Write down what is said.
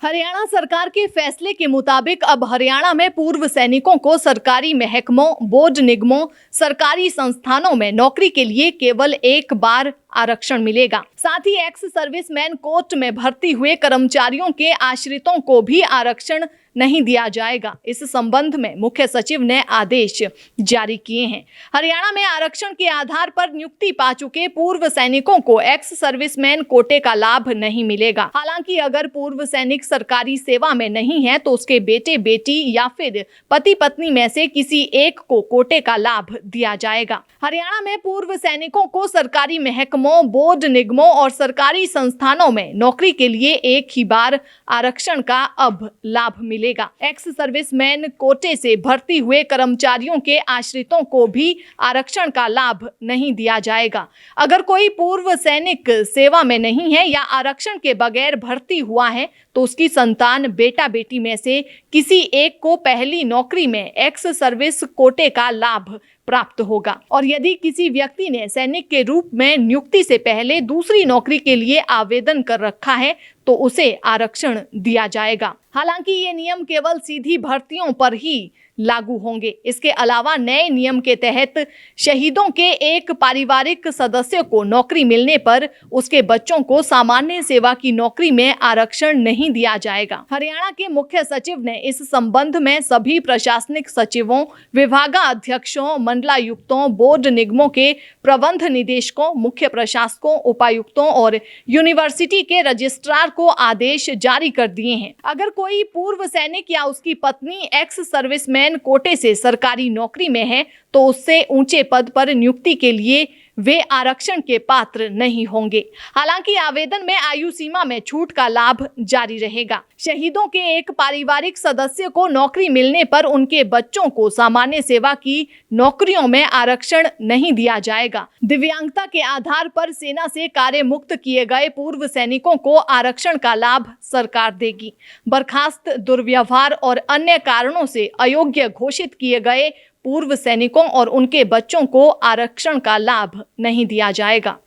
हरियाणा सरकार के फैसले के मुताबिक अब हरियाणा में पूर्व सैनिकों को सरकारी महकमों, बोर्ड निगमों, सरकारी संस्थानों में नौकरी के लिए केवल एक बार आरक्षण मिलेगा। साथ ही एक्स सर्विसमैन कोर्ट में भर्ती हुए कर्मचारियों के आश्रितों को भी आरक्षण नहीं दिया जाएगा। इस संबंध में मुख्य सचिव ने आदेश जारी किए हैं। हरियाणा में आरक्षण के आधार पर नियुक्ति पा चुके पूर्व सैनिकों को एक्स सर्विसमैन कोटे का लाभ नहीं मिलेगा। हालांकि अगर पूर्व सैनिक सरकारी सेवा में नहीं है तो उसके बेटे बेटी या फिर पति पत्नी में से किसी एक को कोटे का लाभ दिया जाएगा। हरियाणा में पूर्व सैनिकों को सरकारी महकमों, बोर्ड निगमों और सरकारी संस्थानों में नौकरी के लिए एक ही बार आरक्षण का अब लाभ मिलेगा। एक्स सर्विसमैन कोटे से भर्ती हुए कर्मचारियों के आश्रितों को भी आरक्षण का लाभ नहीं दिया जाएगा। अगर कोई पूर्व सैनिक सेवा में नहीं है या आरक्षण के बगैर भर्ती हुआ है तो उसकी संतान, बेटा बेटी में से किसी एक को पहली नौकरी में एक्स सर्विस कोटे का लाभ प्राप्त होगा। और यदि किसी व्यक्ति ने सैनिक के रूप में नियुक्ति से पहले दूसरी नौकरी के लिए आवेदन कर रखा है तो उसे आरक्षण दिया जाएगा। हालांकि ये नियम केवल सीधी भर्तियों पर ही लागू होंगे। इसके अलावा नए नियम के तहत शहीदों के एक पारिवारिक सदस्य को नौकरी मिलने पर उसके बच्चों को सामान्य सेवा की नौकरी में आरक्षण नहीं दिया जाएगा। हरियाणा के मुख्य सचिव ने इस संबंध में सभी प्रशासनिक सचिवों, विभागाध्यक्षों, मंडलायुक्तों, बोर्ड निगमों के प्रबंध निदेशकों, मुख्य प्रशासकों, उपायुक्तों और यूनिवर्सिटी के रजिस्ट्रार को आदेश जारी कर दिए हैं। अगर कोई पूर्व सैनिक या उसकी पत्नी एक्स सर्विसमैन कोटे से सरकारी नौकरी में है तो उससे ऊंचे पद पर नियुक्ति के लिए वे आरक्षण के पात्र नहीं होंगे। हालांकि आवेदन में आयु सीमा में छूट का लाभ जारी रहेगा। शहीदों के एक पारिवारिक सदस्य को नौकरी मिलने पर उनके बच्चों को सामान्य सेवा की नौकरियों में आरक्षण नहीं दिया जाएगा। दिव्यांगता के आधार पर सेना से कार्य मुक्त किए गए पूर्व सैनिकों को आरक्षण का लाभ सरकार देगी। बर्खास्त, दुर्व्यवहार और अन्य कारणों से अयोग्य घोषित किए गए पूर्व सैनिकों और उनके बच्चों को आरक्षण का लाभ नहीं दिया जाएगा।